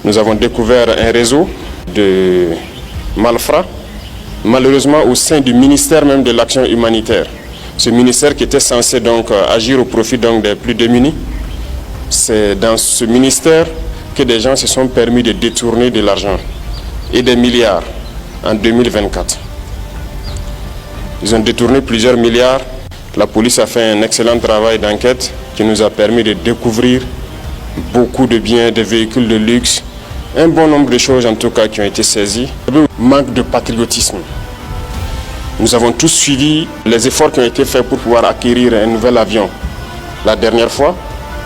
Nous avons découvert un réseau de malfrats, malheureusement au sein du ministère même de l'action humanitaire. Ce ministère qui était censé donc agir au profit donc des plus démunis. C'est dans ce ministère que des gens se sont permis de détourner de l'argent et des milliards en 2024. Ils ont détourné plusieurs milliards. La police a fait un excellent travail d'enquête qui nous a permis de découvrir beaucoup de biens, des véhicules de luxe, un bon nombre de choses en tout cas qui ont été saisies. Manque de patriotisme. Nous avons tous suivi les efforts qui ont été faits pour pouvoir acquérir un nouvel avion la dernière fois.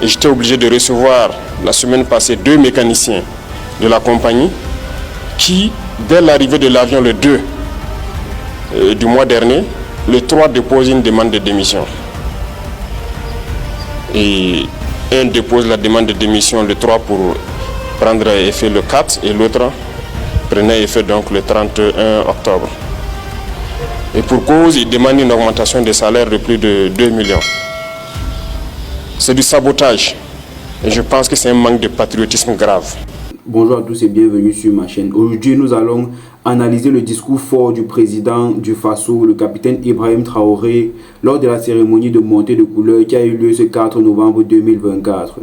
Et j'étais obligé de recevoir la semaine passée 2 mécaniciens de la compagnie qui, dès l'arrivée de l'avion le 2 du mois dernier, le 3 dépose une demande de démission. Et un dépose la demande de démission le 3 pour prendre effet le 4 et l'autre prenait effet donc le 31 octobre. Et pour cause, il demande une augmentation des salaires de plus de 2 millions. C'est du sabotage. Et je pense que c'est un manque de patriotisme grave. Bonjour à tous et bienvenue sur ma chaîne. Aujourd'hui, nous allons analyser le discours fort du président du Faso, le capitaine Ibrahim Traoré, lors de la cérémonie de montée de couleur qui a eu lieu ce 4 novembre 2024.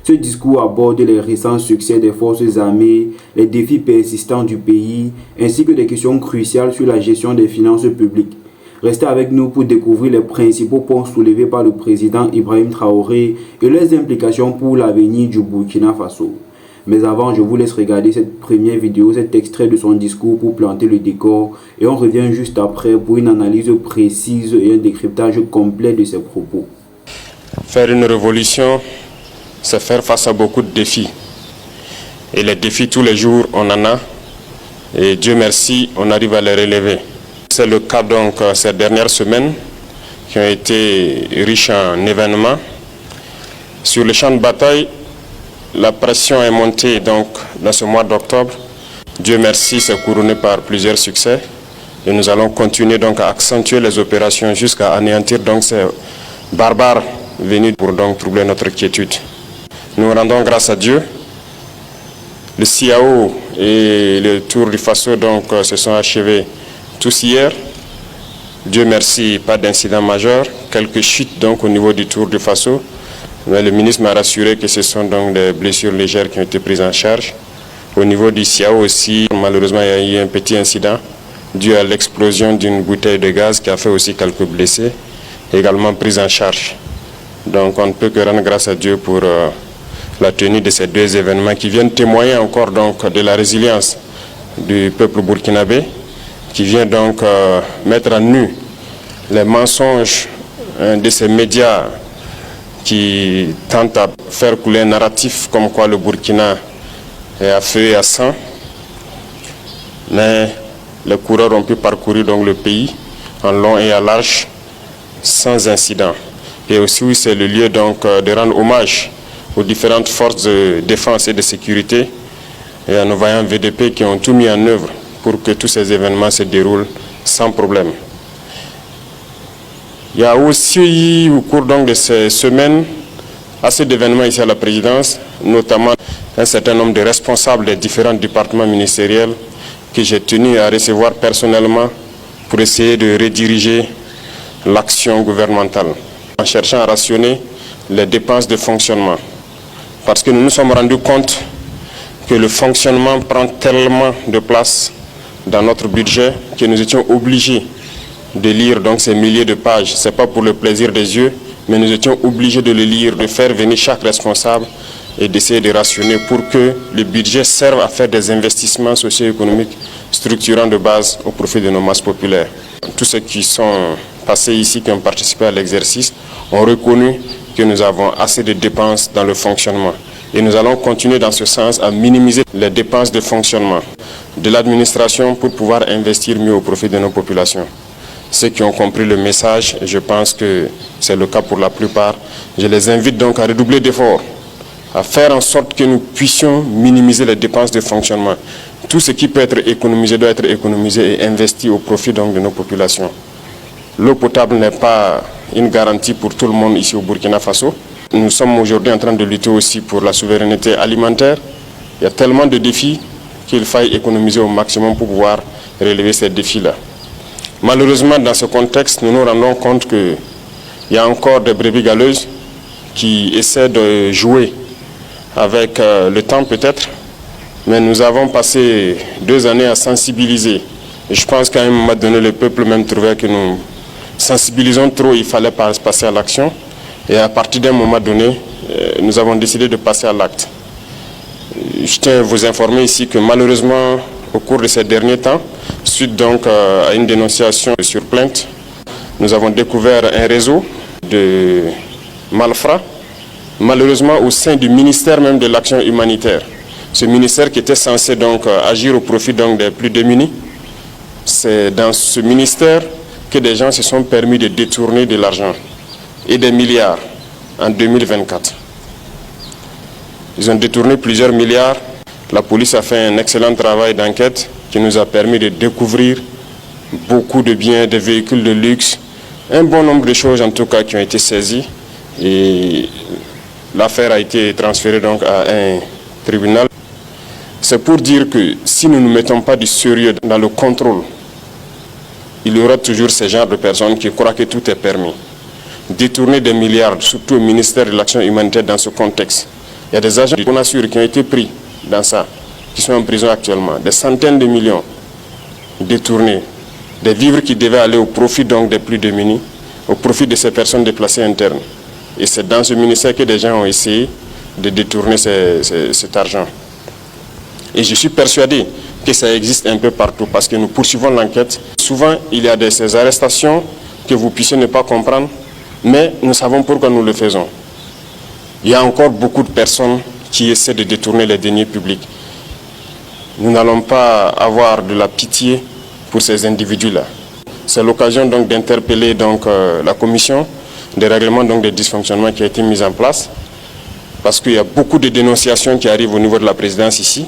Ce discours aborde les récents succès des forces armées, les défis persistants du pays, ainsi que des questions cruciales sur la gestion des finances publiques. Restez avec nous pour découvrir les principaux points soulevés par le président Ibrahim Traoré et leurs implications pour l'avenir du Burkina Faso. Mais avant, je vous laisse regarder cette première vidéo, cet extrait de son discours pour planter le décor, et on revient juste après pour une analyse précise et un décryptage complet de ses propos. Faire une révolution, c'est faire face à beaucoup de défis. Et les défis, tous les jours, on en a. Et Dieu merci, on arrive à les relever. C'est le cas donc ces dernières semaines qui ont été riches en événements. Sur le champ de bataille, la pression est montée donc dans ce mois d'octobre. Dieu merci, c'est couronné par plusieurs succès. Et nous allons continuer donc à accentuer les opérations jusqu'à anéantir donc ces barbares venus pour donc troubler notre quiétude. Nous rendons grâce à Dieu. Le CIAO et le Tour du Faso donc se sont achevés tous hier. Dieu merci, pas d'incident majeur. Quelques chutes donc au niveau du Tour du Faso. Mais le ministre m'a rassuré que ce sont donc des blessures légères qui ont été prises en charge. Au niveau du CIAO aussi, malheureusement, il y a eu un petit incident dû à l'explosion d'une bouteille de gaz qui a fait aussi quelques blessés, également pris en charge. Donc on ne peut que rendre grâce à Dieu pour la tenue de ces deux événements qui viennent témoigner encore donc de la résilience du peuple burkinabé, qui vient donc mettre à nu les mensonges de ces médias qui tentent à faire couler un narratif comme quoi le Burkina est à feu et à sang. Mais les coureurs ont pu parcourir donc le pays en long et en large sans incident. Et aussi oui, c'est le lieu donc de rendre hommage aux différentes forces de défense et de sécurité et à nos vaillants VDP qui ont tout mis en œuvre pour que tous ces événements se déroulent sans problème. Il y a aussi au cours donc de ces semaines assez d'événements ici à la présidence, notamment un certain nombre de responsables des différents départements ministériels que j'ai tenu à recevoir personnellement pour essayer de rediriger l'action gouvernementale en cherchant à rationner les dépenses de fonctionnement. Parce que nous nous sommes rendus compte que le fonctionnement prend tellement de place dans notre budget que nous étions obligés de lire donc ces milliers de pages. Ce n'est pas pour le plaisir des yeux, mais nous étions obligés de le lire, de faire venir chaque responsable et d'essayer de rationner pour que le budget serve à faire des investissements socio-économiques structurants de base au profit de nos masses populaires. Tous ceux qui sont passés ici, qui ont participé à l'exercice, ont reconnu que nous avons assez de dépenses dans le fonctionnement. Et nous allons continuer dans ce sens à minimiser les dépenses de fonctionnement de l'administration pour pouvoir investir mieux au profit de nos populations. Ceux qui ont compris le message, je pense que c'est le cas pour la plupart, je les invite donc à redoubler d'efforts, à faire en sorte que nous puissions minimiser les dépenses de fonctionnement. Tout ce qui peut être économisé doit être économisé et investi au profit donc de nos populations. L'eau potable n'est pas une garantie pour tout le monde ici au Burkina Faso. Nous sommes aujourd'hui en train de lutter aussi pour la souveraineté alimentaire Il y a tellement de défis qu'il faille économiser au maximum pour pouvoir relever ces défis-là. Malheureusement, dans ce contexte, nous nous rendons compte qu'il y a encore des brebis galeuses qui essaient de jouer avec le temps peut-être, mais nous avons passé 2 années à sensibiliser. Et je pense qu'à un moment donné, le peuple même trouvait que nous sensibilisons trop, il fallait passer à l'action. Et à partir d'un moment donné, nous avons décidé de passer à l'acte. Je tiens à vous informer ici que malheureusement, au cours de ces derniers temps, suite donc à une dénonciation sur plainte, nous avons découvert un réseau de malfrats, malheureusement au sein du ministère même de l'action humanitaire. Ce ministère qui était censé donc agir au profit donc des plus démunis, c'est dans ce ministère que des gens se sont permis de détourner de l'argent et des milliards en 2024. Ils ont détourné plusieurs milliards. La police a fait un excellent travail d'enquête qui nous a permis de découvrir beaucoup de biens, des véhicules de luxe, un bon nombre de choses en tout cas qui ont été saisies. Et l'affaire a été transférée donc à un tribunal. C'est pour dire que si nous ne mettons pas du sérieux dans le contrôle, il y aura toujours ce genre de personnes qui croient que tout est permis. Détourner des milliards, surtout au ministère de l'Action humanitaire dans ce contexte. Il y a des agents de Bonasur qui ont été pris dans ça, qui sont en prison actuellement. Des centaines de millions détournés. Des vivres qui devaient aller au profit donc des plus démunis, au profit de ces personnes déplacées internes. Et c'est dans ce ministère que des gens ont essayé de détourner cet argent. Et je suis persuadé que ça existe un peu partout parce que nous poursuivons l'enquête. Souvent, il y a ces arrestations que vous puissiez ne pas comprendre, mais nous savons pourquoi nous le faisons. Il y a encore beaucoup de personnes qui essaient de détourner les deniers publics. Nous n'allons pas avoir de la pitié pour ces individus-là. C'est l'occasion donc d'interpeller donc la commission des règlements donc des dysfonctionnements qui a été mise en place, parce qu'il y a beaucoup de dénonciations qui arrivent au niveau de la présidence ici,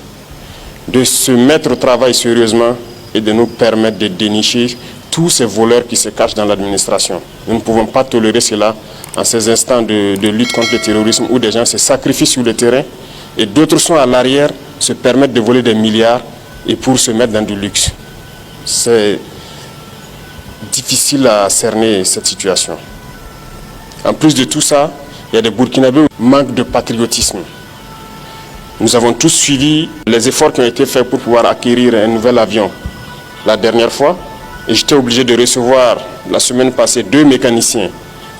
de se mettre au travail sérieusement et de nous permettre de dénicher tous ces voleurs qui se cachent dans l'administration. Nous ne pouvons pas tolérer cela en ces instants de lutte contre le terrorisme où des gens se sacrifient sur le terrain et d'autres sont à l'arrière, se permettent de voler des milliards et pour se mettre dans du luxe. C'est difficile à cerner cette situation. En plus de tout ça, il y a des Burkinabés qui manquent de patriotisme. Nous avons tous suivi les efforts qui ont été faits pour pouvoir acquérir un nouvel avion la dernière fois. Et j'étais obligé de recevoir la semaine passée 2 mécaniciens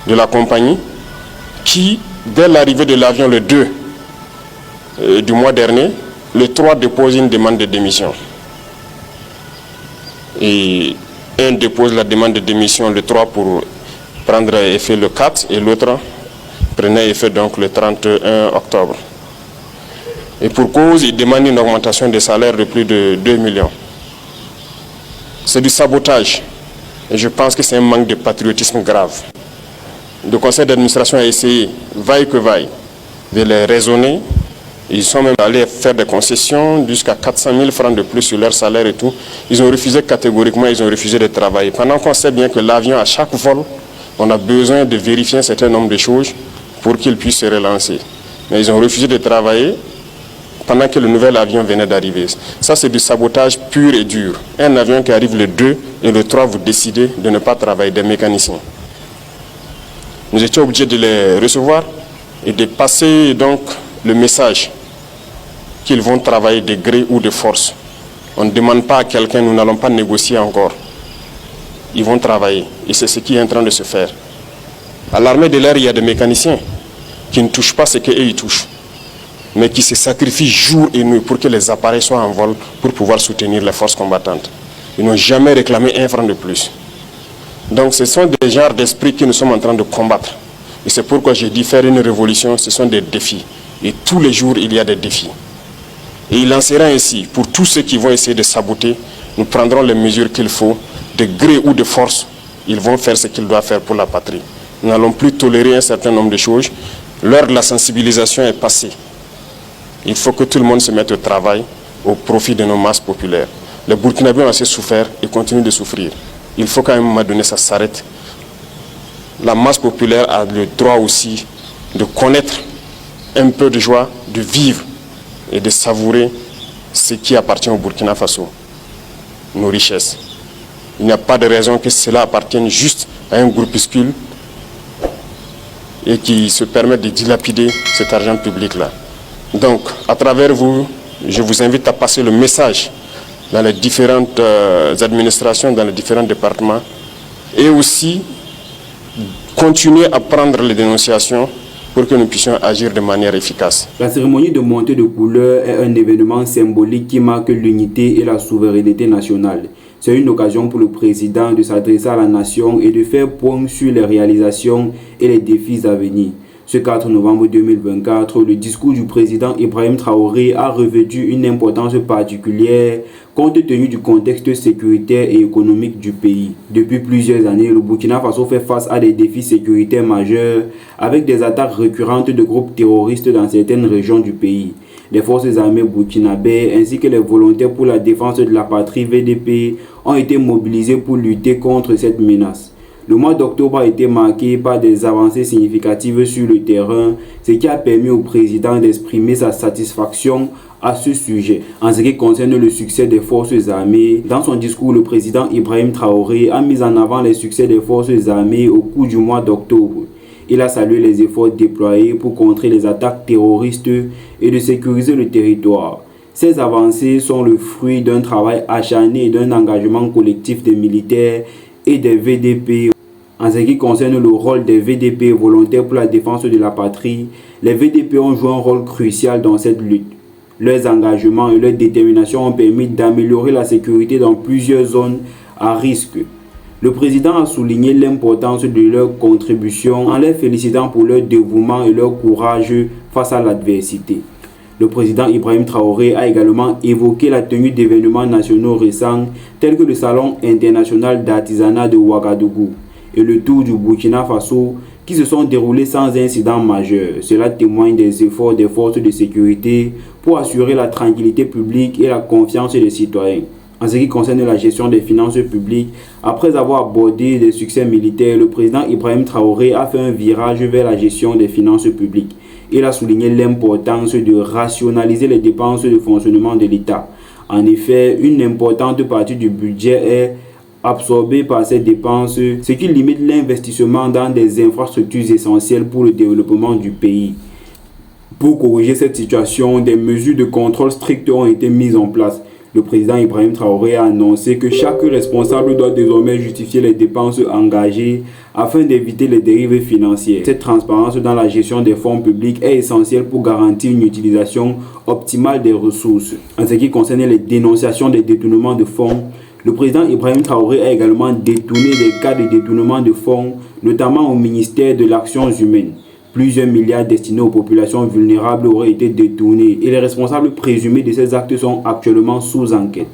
de la compagnie qui, dès l'arrivée de l'avion le 2 du mois dernier, le 3 dépose une demande de démission. Et un dépose la demande de démission le 3 pour prendre effet le 4 et l'autre prenait effet donc le 31 octobre. Et pour cause, il demande une augmentation des salaires de plus de 2 millions. C'est du sabotage. Et je pense que c'est un manque de patriotisme grave. Le conseil d'administration a essayé, vaille que vaille, de les raisonner. Ils sont même allés faire des concessions jusqu'à 400 000 francs de plus sur leur salaire et tout. Ils ont refusé catégoriquement, ils ont refusé de travailler. Pendant qu'on sait bien que l'avion, à chaque vol, on a besoin de vérifier un certain nombre de choses pour qu'il puisse se relancer. Mais ils ont refusé de travailler pendant que le nouvel avion venait d'arriver. Ça, c'est du sabotage pur et dur. Un avion qui arrive le 2 et le 3, vous décidez de ne pas travailler, des mécaniciens. Nous étions obligés de les recevoir et de passer donc le message qu'ils vont travailler de gré ou de force. On ne demande pas à quelqu'un, nous n'allons pas négocier encore. Ils vont travailler et c'est ce qui est en train de se faire. À l'armée de l'air, il y a des mécaniciens qui ne touchent pas ce qu'eux ils touchent, mais qui se sacrifient jour et nuit pour que les appareils soient en vol pour pouvoir soutenir les forces combattantes. Ils n'ont jamais réclamé 1 franc de plus. Donc ce sont des genres d'esprits que nous sommes en train de combattre. Et c'est pourquoi j'ai dit faire une révolution, ce sont des défis. Et tous les jours, il y a des défis. Et il en sera ainsi. Pour tous ceux qui vont essayer de saboter, nous prendrons les mesures qu'il faut, de gré ou de force. Ils vont faire ce qu'ils doivent faire pour la patrie. Nous n'allons plus tolérer un certain nombre de choses. L'heure de la sensibilisation est passée. Il faut que tout le monde se mette au travail au profit de nos masses populaires. Les Burkinabés ont assez souffert et continuent de souffrir. Il faut qu'à un moment donné, ça s'arrête. La masse populaire a le droit aussi de connaître un peu de joie, de vivre et de savourer ce qui appartient au Burkina Faso, nos richesses. Il n'y a pas de raison que cela appartienne juste à un groupuscule et qui se permette de dilapider cet argent public-là. Donc, à travers vous, je vous invite à passer le message dans les différentes administrations, dans les différents départements, et aussi continuer à prendre les dénonciations pour que nous puissions agir de manière efficace. La cérémonie de montée de couleur est un événement symbolique qui marque l'unité et la souveraineté nationale. C'est une occasion pour le président de s'adresser à la nation et de faire point sur les réalisations et les défis à venir. Ce 4 novembre 2024, le discours du président Ibrahim Traoré a revêtu une importance particulière compte tenu du contexte sécuritaire et économique du pays. Depuis plusieurs années, le Burkina Faso fait face à des défis sécuritaires majeurs avec des attaques récurrentes de groupes terroristes dans certaines régions du pays. Les forces armées burkinabées ainsi que les volontaires pour la défense de la patrie VDP ont été mobilisés pour lutter contre cette menace. Le mois d'octobre a été marqué par des avancées significatives sur le terrain, ce qui a permis au président d'exprimer sa satisfaction à ce sujet. En ce qui concerne le succès des forces armées, dans son discours, le président Ibrahim Traoré a mis en avant les succès des forces armées au cours du mois d'octobre. Il a salué les efforts déployés pour contrer les attaques terroristes et de sécuriser le territoire. Ces avancées sont le fruit d'un travail acharné et d'un engagement collectif des militaires et des VDP. En ce qui concerne le rôle des VDP volontaires pour la défense de la patrie, les VDP ont joué un rôle crucial dans cette lutte. Leurs engagements et leur détermination ont permis d'améliorer la sécurité dans plusieurs zones à risque. Le président a souligné l'importance de leur contribution en les félicitant pour leur dévouement et leur courage face à l'adversité. Le président Ibrahim Traoré a également évoqué la tenue d'événements nationaux récents tels que le Salon international d'artisanat de Ouagadougou et le Tour du Burkina Faso qui se sont déroulés sans incident majeur. Cela témoigne des efforts des forces de sécurité pour assurer la tranquillité publique et la confiance des citoyens. En ce qui concerne la gestion des finances publiques, après avoir abordé des succès militaires, le président Ibrahim Traoré a fait un virage vers la gestion des finances publiques. Il a souligné l'importance de rationaliser les dépenses de fonctionnement de l'État. En effet, une importante partie du budget est absorbée par ces dépenses, ce qui limite l'investissement dans des infrastructures essentielles pour le développement du pays. Pour corriger cette situation, des mesures de contrôle strictes ont été mises en place. Le président Ibrahim Traoré a annoncé que chaque responsable doit désormais justifier les dépenses engagées afin d'éviter les dérives financières. Cette transparence dans la gestion des fonds publics est essentielle pour garantir une utilisation optimale des ressources. En ce qui concerne les dénonciations des détournements de fonds, le président Ibrahim Traoré a également détourné des cas de détournement de fonds, notamment au ministère de l'Action humaine. Plusieurs milliards destinés aux populations vulnérables auraient été détournés et les responsables présumés de ces actes sont actuellement sous enquête.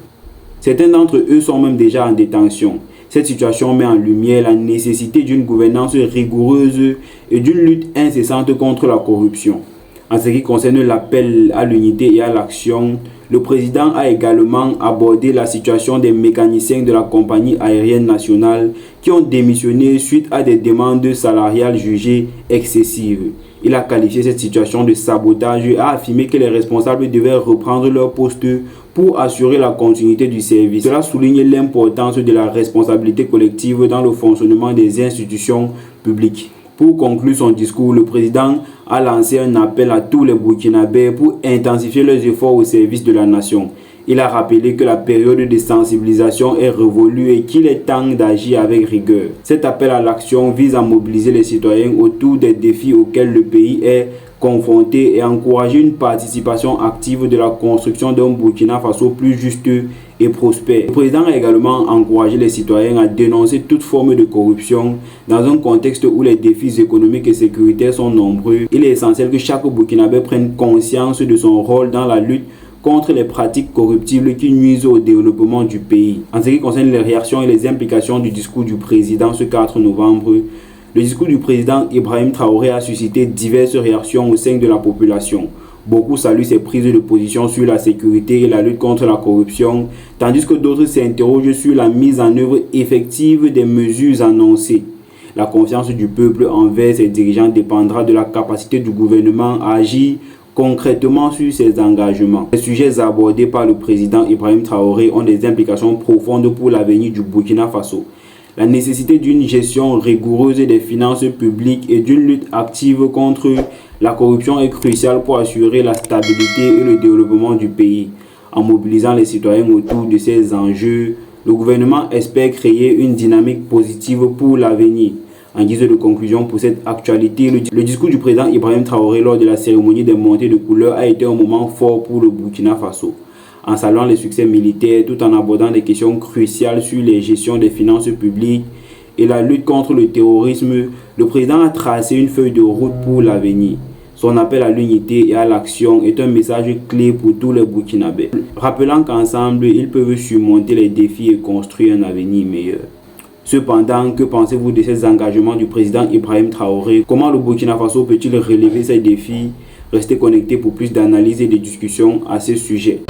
Certains d'entre eux sont même déjà en détention. Cette situation met en lumière la nécessité d'une gouvernance rigoureuse et d'une lutte incessante contre la corruption. En ce qui concerne l'appel à l'unité et à l'action, le président a également abordé la situation des mécaniciens de la compagnie aérienne nationale qui ont démissionné suite à des demandes salariales jugées excessives. Il a qualifié cette situation de sabotage et a affirmé que les responsables devaient reprendre leur poste pour assurer la continuité du service. Cela souligne l'importance de la responsabilité collective dans le fonctionnement des institutions publiques. Pour conclure son discours, le président a lancé un appel à tous les Burkinabés pour intensifier leurs efforts au service de la nation. Il a rappelé que la période de sensibilisation est révolue et qu'il est temps d'agir avec rigueur. Cet appel à l'action vise à mobiliser les citoyens autour des défis auxquels le pays est confronté et encourager une participation active de la construction d'un Burkina Faso plus juste et prospère. Le président a également encouragé les citoyens à dénoncer toute forme de corruption dans un contexte où les défis économiques et sécuritaires sont nombreux. Il est essentiel que chaque Burkinabé prenne conscience de son rôle dans la lutte contre les pratiques corruptibles qui nuisent au développement du pays. En ce qui concerne les réactions et les implications du discours du président ce 4 novembre, le discours du président Ibrahim Traoré a suscité diverses réactions au sein de la population. Beaucoup saluent ses prises de position sur la sécurité et la lutte contre la corruption, tandis que d'autres s'interrogent sur la mise en œuvre effective des mesures annoncées. La confiance du peuple envers ses dirigeants dépendra de la capacité du gouvernement à agir concrètement sur ces engagements. Les sujets abordés par le président Ibrahim Traoré ont des implications profondes pour l'avenir du Burkina Faso. La nécessité d'une gestion rigoureuse des finances publiques et d'une lutte active contre la corruption est cruciale pour assurer la stabilité et le développement du pays. En mobilisant les citoyens autour de ces enjeux, le gouvernement espère créer une dynamique positive pour l'avenir. En guise de conclusion pour cette actualité, le discours du président Ibrahim Traoré lors de la cérémonie des montées de couleurs a été un moment fort pour le Burkina Faso. En saluant les succès militaires tout en abordant des questions cruciales sur les gestions des finances publiques et la lutte contre le terrorisme, le président a tracé une feuille de route pour l'avenir. Son appel à l'unité et à l'action est un message clé pour tous les Burkinabés, rappelant qu'ensemble, ils peuvent surmonter les défis et construire un avenir meilleur. Cependant, que pensez-vous de ces engagements du président Ibrahim Traoré? Comment le Burkina Faso peut-il relever ces défis? Restez connectés pour plus d'analyses et de discussions à ce sujet.